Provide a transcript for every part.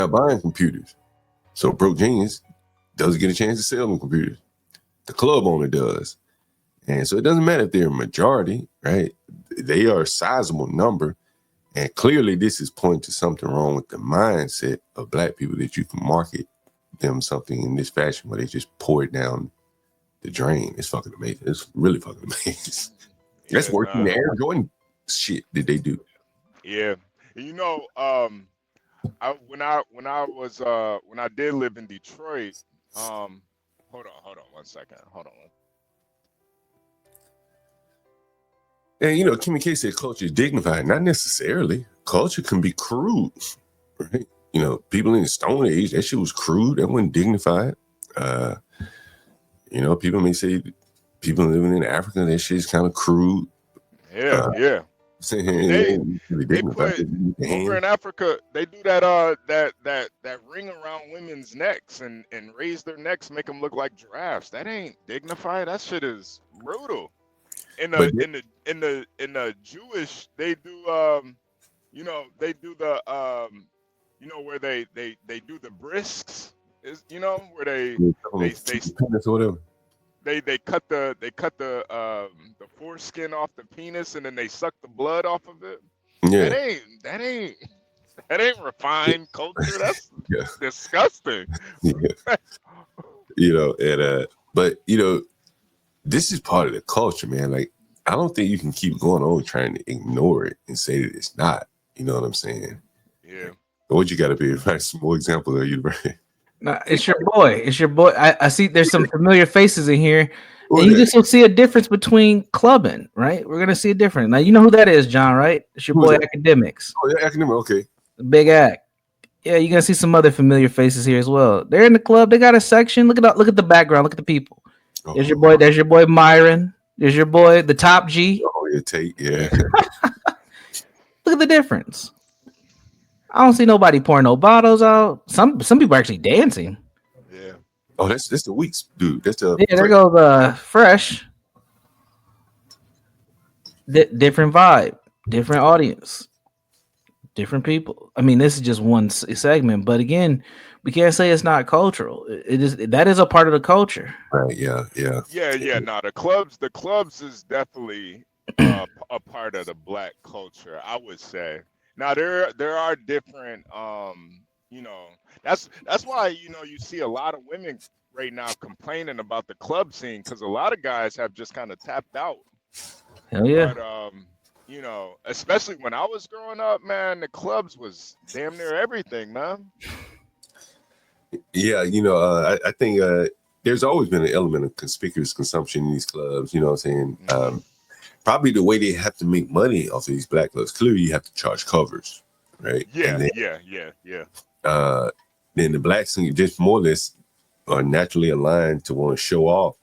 not buying computers. So broke genius doesn't get a chance to sell them computers. The club owner does. And so it doesn't matter if they're a majority, right? They are a sizable number. And clearly this is pointing to something wrong with the mindset of black people, that you can market them something in this fashion where they just pour it down the drain. It's fucking amazing. It's really fucking amazing. That's worse than the Air Jordan shit that they do. Yeah. You know, when I did live in Detroit, hold on 1 second. Hold on. And you know, Kimmy K said culture is dignified. Not necessarily. Culture can be crude, right? You know, people in the Stone Age, that shit was crude. That wasn't dignified. You know, people may say people living in Africa, that shit's kind of crude. Yeah, yeah. They put over in Africa, they do that ring around women's necks and raise their necks, make them look like giraffes. That ain't dignified. That shit is brutal. In the Jewish, they do you know, they do the you know, where they do the brisks, is, you know, where they cut the foreskin off the penis and then they suck the blood off of it. Yeah. That ain't refined culture. That's disgusting. Yeah. You know, and but you know, this is part of the culture, man. Like, I don't think you can keep going on trying to ignore it and say that it's not. You know what I'm saying? Yeah. What you got to be? Right? Some more examples of you, right? Nah, it's your boy. It's your boy. I see there's some familiar faces in here. And you just will see a difference between clubbing, right? We're gonna see a difference. Now you know who that is, John, right? It's your boy Academics. Oh yeah, Academic, okay. The big act. Yeah, you're gonna see some other familiar faces here as well. They're in the club, they got a section. Look at the background, look at the people. There's your boy Myron. There's your boy, the top G. Oh, yeah, Tate, yeah. Look at the difference. I don't see nobody pouring no bottles out. Some people are actually dancing. Yeah. Oh, that's the Weeks, dude. That's the there goes Fresh. Different vibe, different audience, different people. I mean, this is just one segment, but again, we can't say it's not cultural. That is a part of the culture. Right. Yeah. No, the clubs is definitely a part of the black culture, I would say. Now there are different you know, that's why, you know, you see a lot of women right now complaining about the club scene, because a lot of guys have just kind of tapped out. Hell yeah. But you know, especially when I was growing up, man, the clubs was damn near everything, man. Yeah, you know, I think there's always been an element of conspicuous consumption in these clubs. You know what I'm saying? Probably the way they have to make money off of these black clubs. Clearly, you have to charge covers, right? Yeah. Then the blacks just more or less are naturally aligned to want to show off,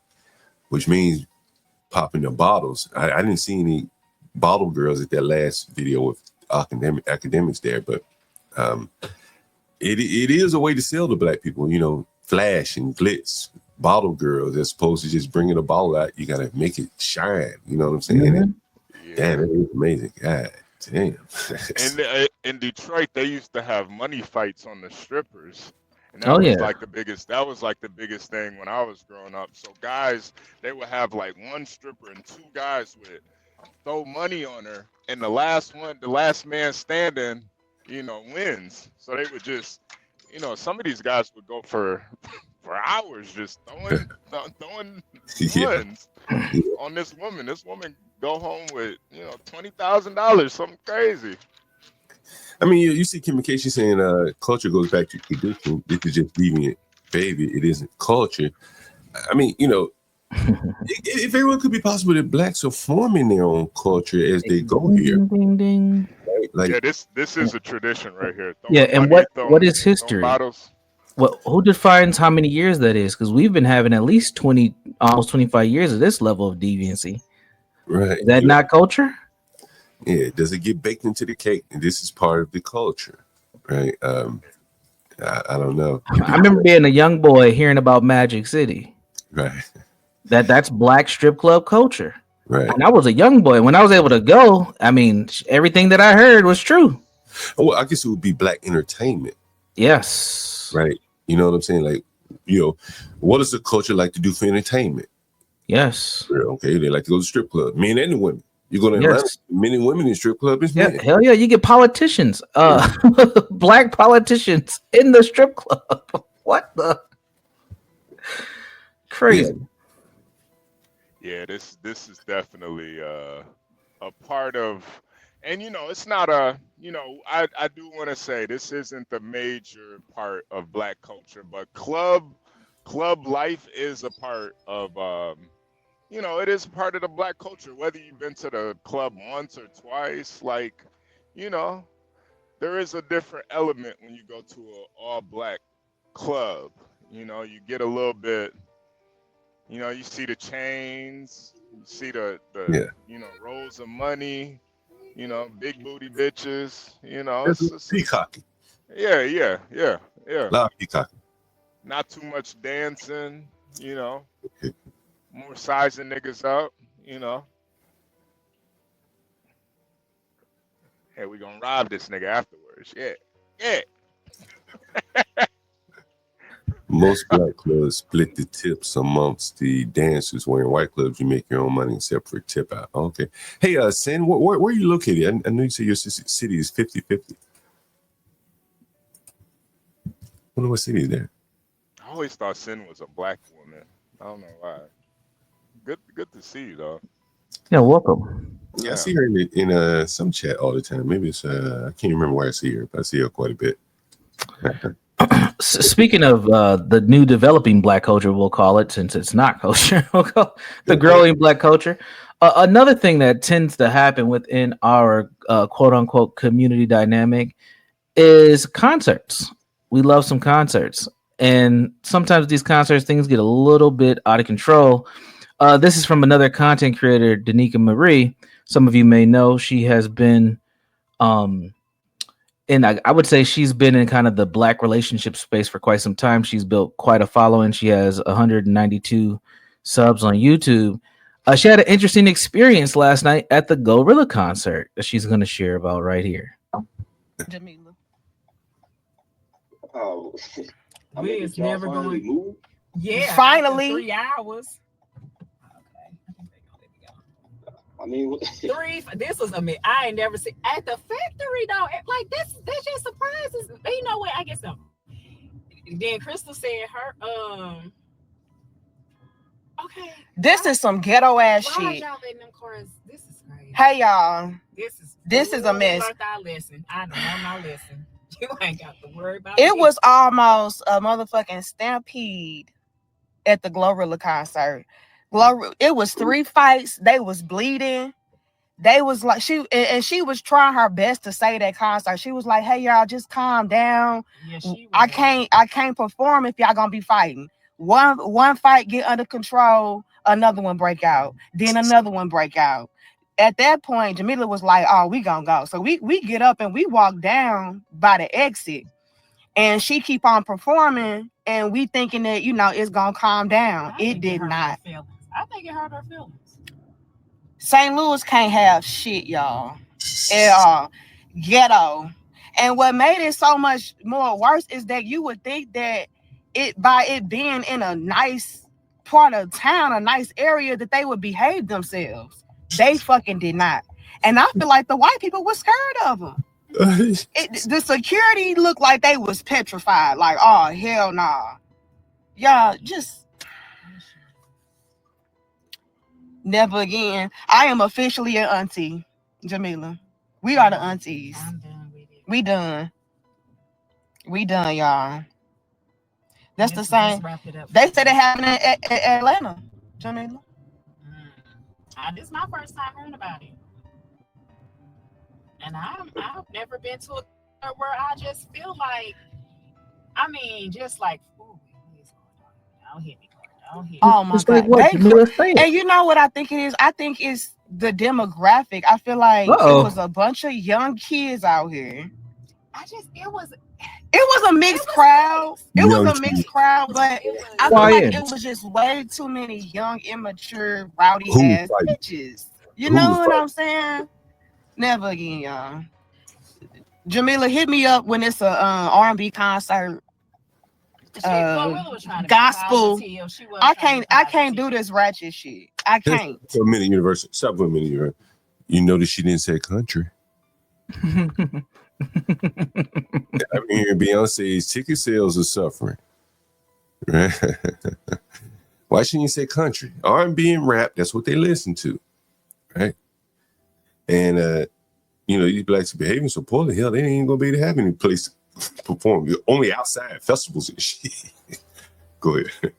which means popping their bottles. I didn't see any bottle girls at that last video with academics there, but it is a way to sell to black people, you know, flash and glitz, bottle girls, as opposed to just bringing a bottle out. You got to make it shine. You know what I'm saying? Mm-hmm. Damn, it is amazing. God damn. And in Detroit, they used to have money fights on the strippers. And that was like the biggest thing when I was growing up. So guys, they would have like one stripper and two guys would throw money on her, and the last man standing, you know, wins. So they would just, you know, some of these guys would go for hours just throwing ones on this woman. This woman go home with, you know, $20,000, something crazy. I mean, you see Kim K, she's saying culture goes back to tradition. This is just deviant behavior. It isn't culture. I mean, you know, if everyone could be possible that blacks are forming their own culture as they go here. Ding, ding. Right? Like, yeah, this is a tradition right here. And what is history? Who defines how many years that is? Because we've been having at least 20, almost 25 years of this level of deviancy. Right. Is that not culture? Yeah, does it get baked into the cake? And this is part of the culture, right? I don't know. I remember being a young boy hearing about Magic City. Right. That's black strip club culture. Right. And I was a young boy. When I was able to go, I mean, everything that I heard was true. Well, I guess it would be black entertainment. Yes. Right. You know what I'm saying? Like, what does the culture like to do for entertainment? Yes. Okay, they like to go to strip club. Men and women. You go to Atlanta, Yes. men and women in strip club is men. Hell yeah, you get politicians, black politicians in the strip club. What the crazy? Yeah, this is definitely a part of, and it's not a, I do want to say this isn't the major part of black culture, but club life is a part of it is part of the black culture, whether you've been to the club once or twice. Like, there is a different element when you go to an all black club. You get a little bit, you see the chains, you see the rolls of money, big booty bitches, it's peacocking. Yeah. A lot of peacocking. Not too much dancing, more sizing niggas up, Hey, we gonna rob this nigga afterwards. Yeah. Most black clubs split the tips amongst the dancers. Where in white clubs, you make your own money except for tip out. Okay. Hey, Sen, where are you located? I know you say your city is 50-50. I wonder what city is that? I always thought Sin was a black woman. I don't know why. Good to see you though. Yeah, welcome. Yeah, I see her in some chat all the time. Maybe it's I can't remember where I see her, but I see her quite a bit. Speaking of the new developing black culture, we'll call it, since it's not culture, we'll call the growing black culture. Another thing that tends to happen within our quote unquote community dynamic is concerts. We love some concerts, and sometimes these concerts, things get a little bit out of control. This is from another content creator, Danica Marie. Some of you may know she has been and I would say she's been in kind of the black relationship space for quite some time. She's built quite a following. She has 192 subs on YouTube. She had an interesting experience last night at the Gorilla concert that she's going to share about right here. Jamila. Oh, It's never going to move. Yeah, finally 3 hours. I mean, This was I ain't never seen at the factory though. Like that just surprises. You know what? I guess so. Then Crystal said her okay. This is some ghetto ass shit. Y'all letting them cars? This is crazy. Hey y'all. This is a mess. Our lesson. I know my lesson. You ain't got to worry about it. Was almost a motherfucking stampede at the Glorilla concert. It was 3 fights. They was bleeding. They was like she was trying her best to say that concert. She was like, "Hey y'all, just calm down. Yeah, I can't perform if y'all gonna be fighting. One fight get under control, another one break out, then another one break out. At that point, Jamila was like, "Oh, we gonna go." So we get up and we walk down by the exit, and she keep on performing, and we thinking that it's gonna calm down. It did not. I think it hurt her feelings. St. Louis can't have shit, y'all. At all. Ghetto. And what made it so much more worse is that you would think that by it being in a nice part of town, a nice area, that they would behave themselves. They fucking did not. And I feel like the white people were scared of them. The security looked like they was petrified. Like, oh, hell nah. Y'all, just... Never again. I am officially an auntie, Jamila. We are the aunties. I'm done with it. We done, y'all. That's the same. They said it happened at Atlanta, Jamila. This is my first time hearing about it. And I've never been to a where I just feel like, just like, ooh, don't hit me. Oh my God. And you know what I think it is? I think it's the demographic. I feel like it was a bunch of young kids out here. It was a mixed crowd. It was a mixed crowd, but I feel like it was just way too many young, immature, rowdy ass bitches. You know what I'm saying? Never again, y'all. Jamila, hit me up when it's a R&B concert. Gospel. I can't do this ratchet shit. I can't. For a minute, Universal. Stop for a minute, Universal. You notice she didn't say country. I mean, Beyonce's ticket sales are suffering. Right? Why shouldn't you say country? R&B and rap, that's what they listen to. Right? And these blacks are behaving so poorly, hell, they ain't gonna be able to have any place to perform. You're only outside festivals and shit. Go ahead.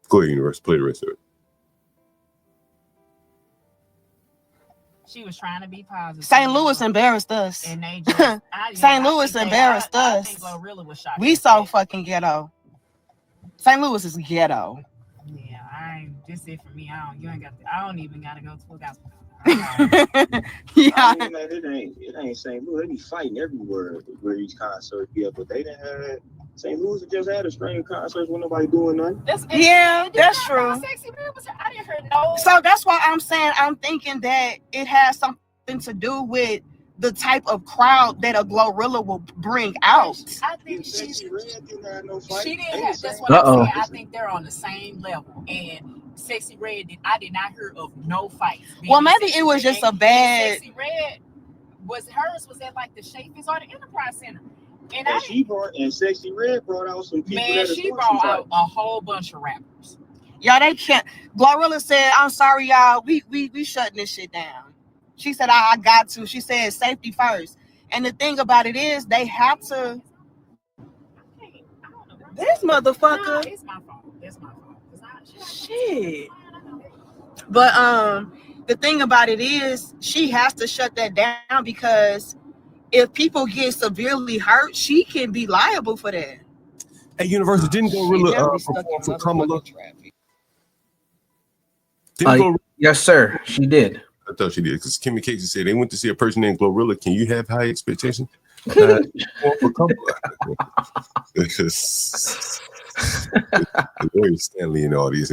Go ahead, Universe. Play the rest of it. She was trying to be positive. St. Louis embarrassed us. And they just, St. Louis embarrassed us. I think Glorilla was shocked. We so fucking ghetto. St. Louis is ghetto. Yeah, this it for me. I don't even gotta go to a gospel. Yeah. I mean, it ain't St. Louis. They be fighting everywhere where these concerts be up, but they didn't have St. Louis just had a string of concerts when nobody doing nothing. That's true. Sexy Red I didn't hear no. So that's why I'm saying I'm thinking that it has something to do with the type of crowd that a Glorilla will bring out. I think She didn't have no fight. She didn't have. That's what I'm saying. I think they're on the same level. And Sexy Red, I did not hear of no fights. Well, maybe it was just a bad. Sexy Red was at like the Shafers or the Enterprise Center. And Sexy Red brought out some people. Man, she brought out a whole bunch of rappers. Y'all, they can't. Glorilla said, "I'm sorry, y'all. We shutting this shit down." She said, "I got to." She said, "Safety first." And the thing about it is, they have to. This motherfucker. No, it's my fault. Shit. But the thing about it is, she has to shut that down because if people get severely hurt, she can be liable for that. Hey, Universal, didn't Glorilla perform for Kamala? Yes, sir. She did. I thought she did because Kimmy Casey said they went to see a person named Glorilla. Can you have high expectations? For Larry Stanley and all these.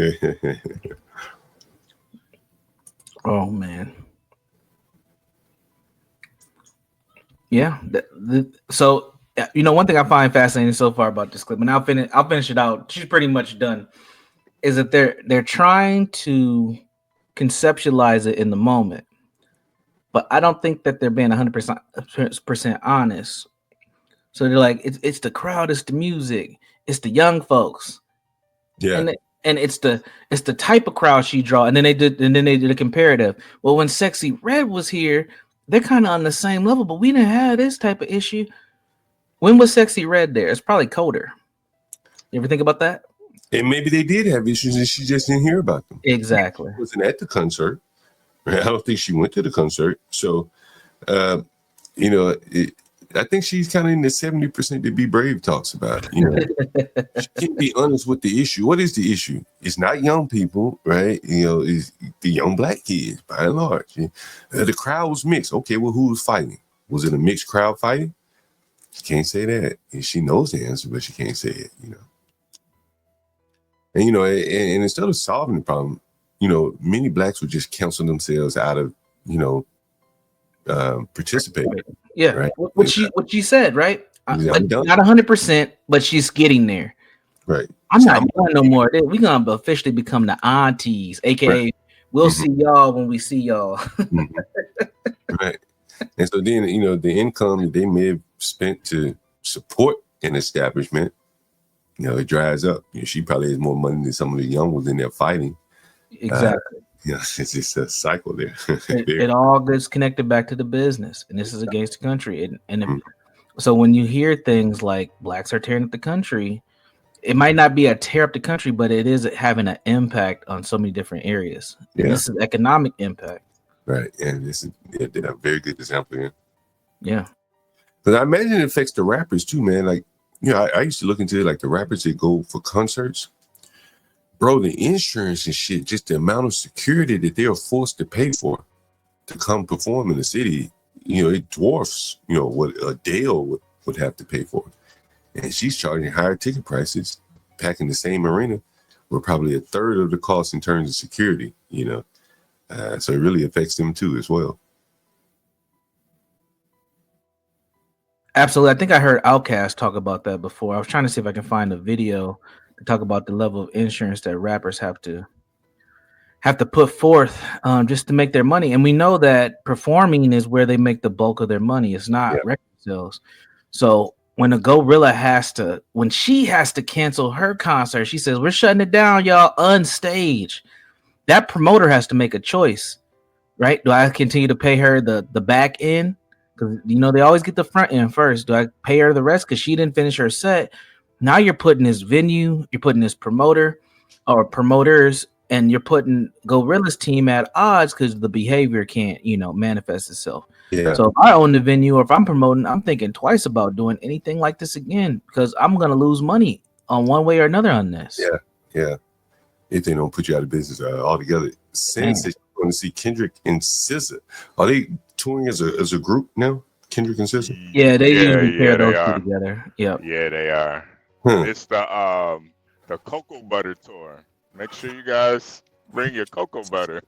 Oh man. Yeah. So one thing I find fascinating so far about this clip, and I'll finish it out. She's pretty much done. Is that they're trying to conceptualize it in the moment, but I don't think that they're being 100% honest. So they're like, it's the crowd, it's the music, it's the young folks, yeah, and it's the type of crowd she draw. And then they did a comparative. Well, when Sexy Red was here, they're kind of on the same level, but we didn't have this type of issue. When was Sexy Red there? It's probably colder. You ever think about that? And maybe they did have issues and she just didn't hear about them. Exactly. She wasn't at the concert. I don't think she went to the concert. So, I think she's kind of in the 70% to be brave talks about it. She can't be honest with the issue. What is the issue? It's not young people, right? It's the young black kids by and large. The crowd was mixed. Okay, well, who was fighting? Was it a mixed crowd fighting? She can't say that. And she knows the answer, but she can't say it, And, and instead of solving the problem, many blacks would just cancel themselves out of, participating. Yeah. Right? What she said, right? I'm not 100%, but she's getting there. Right. I'm not doing no more. We're going to officially become the aunties, aka we'll see y'all when we see y'all. Right. And so then, the income that they may have spent to support an establishment, it dries up. She probably has more money than some of the young ones in there fighting. Exactly. It's just a cycle there. It all gets connected back to the business, and this is against the country. So when you hear things like blacks are tearing up the country, it might not be a tear up the country, but it is having an impact on so many different areas. Yeah. This is economic impact. Right. And this is a very good example here. Yeah. But I imagine it affects the rappers too, man. Like, I used to look into it, like the rappers that go for concerts. Bro, the insurance and shit, just the amount of security that they're forced to pay for to come perform in the city, it dwarfs, what Adele would have to pay for. And she's charging higher ticket prices, packing the same arena were probably a third of the cost in terms of security, you know. So it really affects them too as well. Absolutely. I think I heard Outkast talk about that before. I was trying to see if I can find a video to talk about the level of insurance that rappers have to put forth just to make their money. And we know that performing is where they make the bulk of their money. It's not record sales. So when a gorilla when she has to cancel her concert, she says, we're shutting it down, y'all, unstage. That promoter has to make a choice, right? Do I continue to pay her the back end? Because, you know, they always get the front end first. Do I pay her the rest because she didn't finish her set? Now you're putting this venue, you're putting this promoter or promoters, and you're putting Gorilla's team at odds because the behavior can't, you know, manifest itself. Yeah. So if I own the venue or if I'm promoting, I'm thinking twice about doing anything like this again because I'm going to lose money on one way or another on this. Yeah. If they don't put you out of business altogether. Since they're going to see Kendrick and SZA, are they touring as a group now? Kendrick and SZA? Yeah, they usually pair those two together. Yep. Yeah, they are. It's the Cocoa Butter tour. Make sure you guys bring your cocoa butter.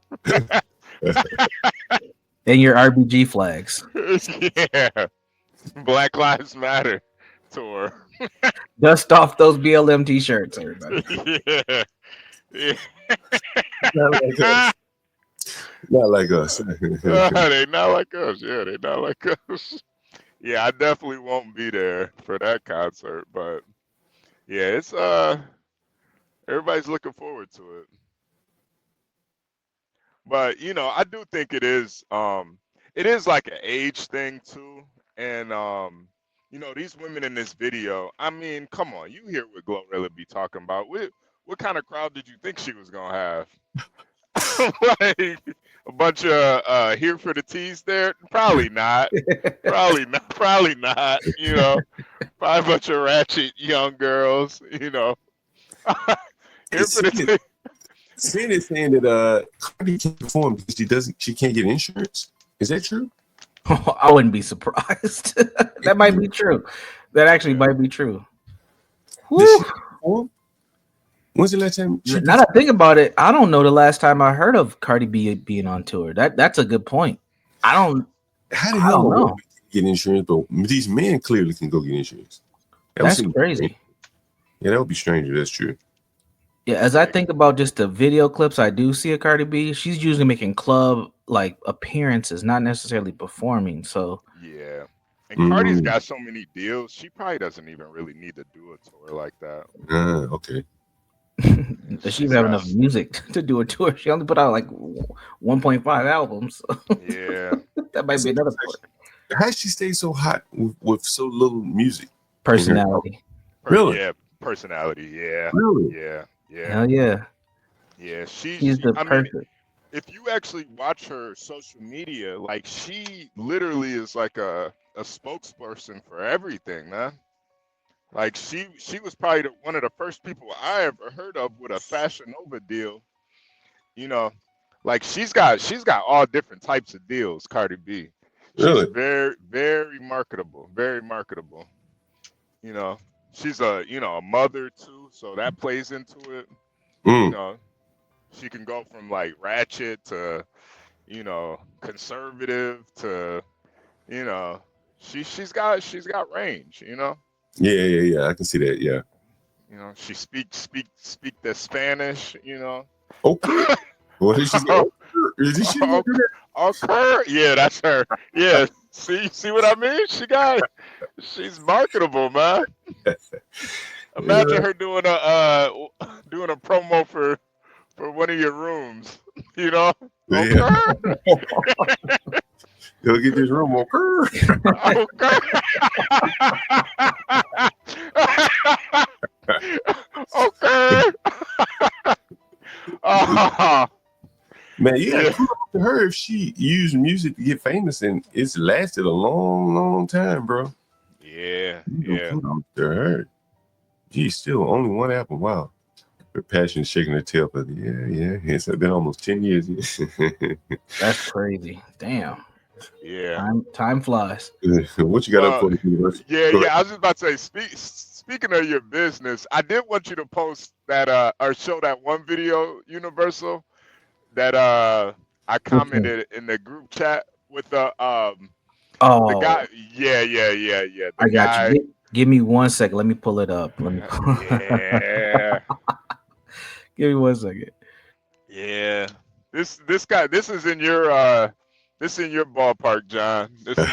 And your RBG flags. Yeah. Black Lives Matter tour. Dust off those BLM t-shirts, everybody. Yeah. Not like us. They not like us. Yeah, they not like us. Yeah, I definitely won't be there for that concert, but yeah, it's everybody's looking forward to it. But you know, I do think it is like an age thing too. And you know, these women in this video, I mean, come on, you hear what Glorilla be talking about. What kind of crowd did you think she was gonna have? Like a bunch of here for the tease there? Probably not. Probably not, you know. Probably a bunch of ratchet young girls, you know. Here for the tease. Sin is saying that Cardi can't perform because she can't get insurance. Is that true? I wouldn't be surprised. That might be true. That actually might be true. When's the last time? Now that I think about it, I don't know the last time I heard of Cardi B being on tour. That's a good point. I don't know. Get insurance, but these men clearly can go get insurance. That's crazy. Yeah, that would be stranger. That's true. Yeah, as I think about just the video clips I do see of Cardi B, she's usually making club like appearances, not necessarily performing. So yeah, and Cardi's got so many deals, she probably doesn't even really need to do a tour like that. Okay. Does she even have enough music to do a tour? She only put out like 1.5 albums. Yeah, that might be another part. How does she stay so hot with so little music? Personality. Really? Yeah, personality. Yeah. Really? Yeah. Yeah. Hell yeah. Yeah, she's the perfect. Mean, if you actually watch her social media, like she literally is like a spokesperson for everything, man. Like she was probably one of the first people I ever heard of with a Fashion Nova deal. You know, like she's got all different types of deals. Cardi B, she's very, very marketable, very marketable. You know, she's a mother too, so that plays into it. You know, she can go from like ratchet to, you know, conservative to, you know, she's got range. You know. Yeah. I can see that. Yeah. You know, she speak the Spanish. You know. Okay. What did she say? Is she okay. Yeah, that's her. Yeah. See what I mean? She's marketable, man. Imagine her doing a promo for one of your rooms. You know? Yeah. Go get this room, okay? Okay. Man, you gotta prove to her if she used music to get famous, and it's lasted a long, long time, bro. Yeah. To her. Geez, still only one album. Wow. Her passion is shaking her tail, but yeah. It's been almost 10 years. That's crazy. Damn. Yeah. Time flies. What you got up for the universe? Yeah. I was just about to say, speaking of your business, I did want you to post that or show that one video, Universal, that I commented in the group chat with the guy. Yeah. The I got guy. you. Give me 1 second. Let me pull it up. Yeah. Give me 1 second. Yeah. This guy. This is in your ballpark, John. This is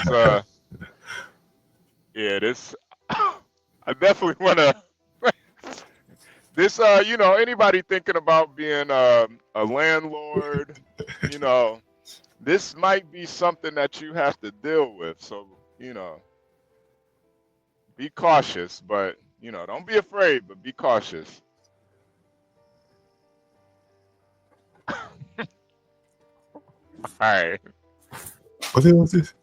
yeah. This I definitely want to. This anybody thinking about being a landlord, this might be something that you have to deal with. So, be cautious, but don't be afraid, but be cautious. All right. What the hell is this?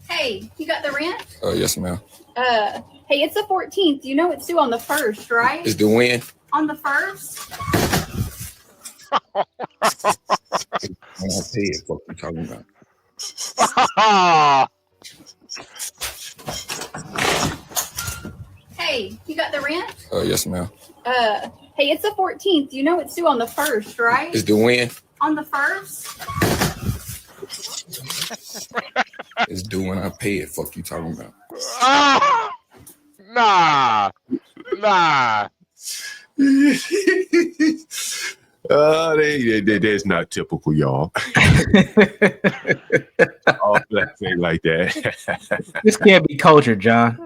Hey, you got the rent? Yes, ma'am. Hey, it's the 14th. You know it's due on the 1st, right? It's the when? On the 1st? When I pay it, what you talking about? Hey, you got the rent? Yes, ma'am. Hey, it's the 14th. You know it's due on the 1st, right? It's the when? On the 1st? It's due when I pay it. Fuck you talking about? Nah. That's not typical, y'all. All blacks ain't like that. This can't be culture, John.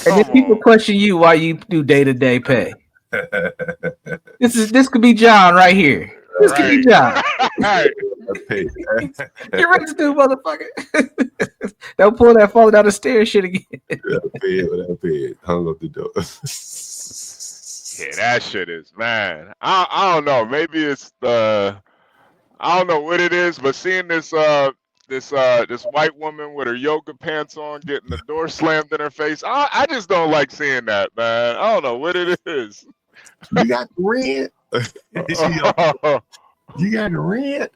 And then people question you why you do day-to-day pay. This could be John right here. This could be John. You're ready to do, motherfucker. Don't pull that falling down the stairs shit again. I paid. Hung up the door. Yeah, that shit is, man. I don't know. Maybe it's I don't know what it is, but seeing this white woman with her yoga pants on getting the door slammed in her face, I just don't like seeing that, man. I don't know what it is. You got the rent. You got the rent.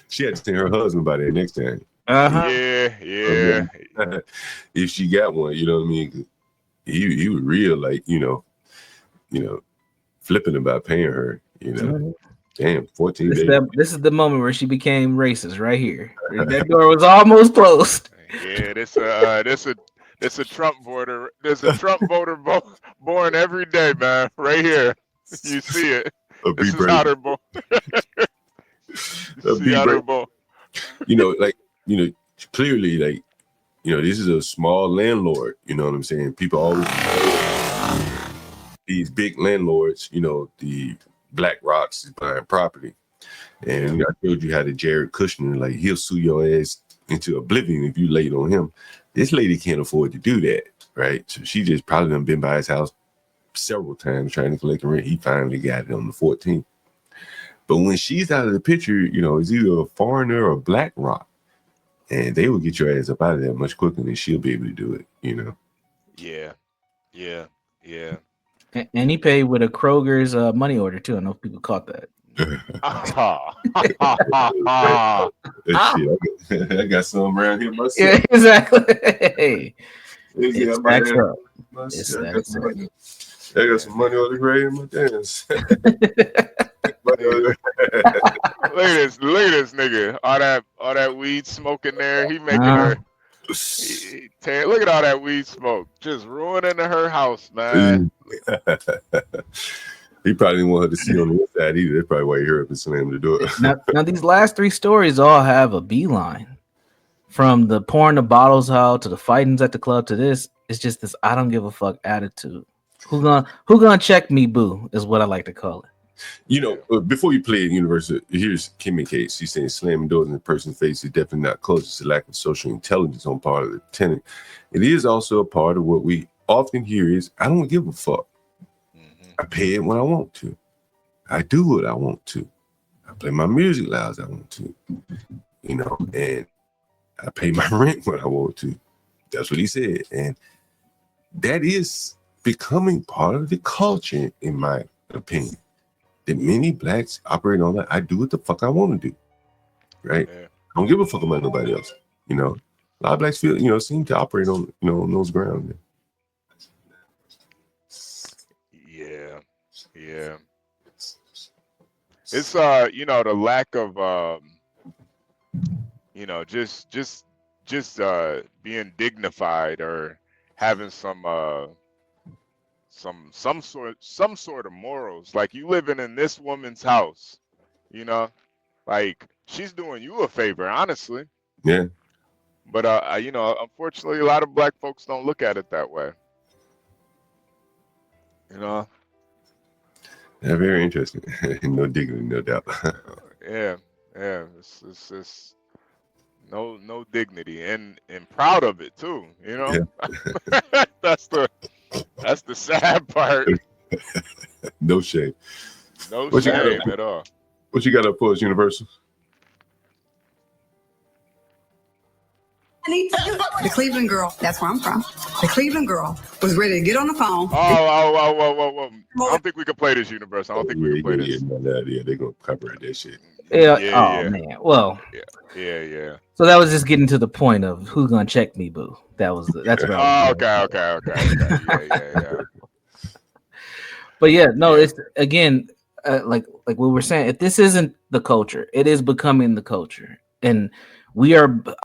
She had to tell her husband about that next time. Yeah. If she got one, you know what I mean? He was real, like, flipping about paying her, Damn, 14 days. This is the moment where she became racist right here. That door was almost closed. Yeah, this a Trump voter. There's a Trump voter born every day, man. Right here. You see it. This is how they're born. Clearly, like, this is a small landlord, you know what I'm saying? People always these big landlords, the Black Rocks is buying property. And I told you how the Jared Kushner, like, he'll sue your ass into oblivion if you late on him. This lady can't afford to do that, right? So she just probably done been by his house several times trying to collect the rent. He finally got it on the 14th. But when she's out of the picture, it's either a foreigner or Black Rock. And they will get your ass up out of there much quicker than she'll be able to do it, Yeah. And he paid with a Kroger's money order too. I know people caught that. Shit, I got some around here myself. Yeah, exactly. I got some money on the grave in my dance. Look at this nigga. All that weed smoke in there. He making her. Look at all that weed smoke, just ruining her house, man. He probably didn't want her to see on the inside either. That's probably why he heard up and slammed the door. Now these last three stories all have a beeline. From the pouring the bottles out to the fightings at the club to this. It's just this I don't give a fuck attitude. Who gonna check me, boo, is what I like to call it. Before you play at Universal, here's Kimmy Case. She's saying slamming doors in a person's face is definitely not culture. It's a lack of social intelligence on part of the tenant. It is also a part of what we often hear is, I don't give a fuck. I pay it when I want to. I do what I want to. I play my music loud as I want to. And I pay my rent when I want to. That's what he said. And that is becoming part of the culture, in my opinion. That many blacks operate on that. I do what the fuck I want to do. Right? Yeah. I don't give a fuck about nobody else. A lot of blacks feel, seem to operate on, on those grounds. Yeah. It's the lack of just being dignified or having some sort of morals. Like, you living in this woman's house, like, she's doing you a favor, honestly. Yeah. But unfortunately, a lot of black folks don't look at it that way. Yeah, very interesting. No dignity, no doubt. Yeah. It's no dignity, and proud of it too. Yeah. That's the sad part. No shame. No What you shame got at all. What you got up for us, Universal? The Cleveland girl, that's where I'm from. The Cleveland girl was ready to get on the phone. Whoa. I don't think we can play this, Universal. I don't think we can play this. Yeah, they're going to copyright that shit. Yeah. Man. Well. Yeah. So that was just getting to the point of who's gonna check me, boo. That's what I was Okay. Yeah. But yeah, no, it's again, like we were saying, if this isn't the culture, it is becoming the culture, and we are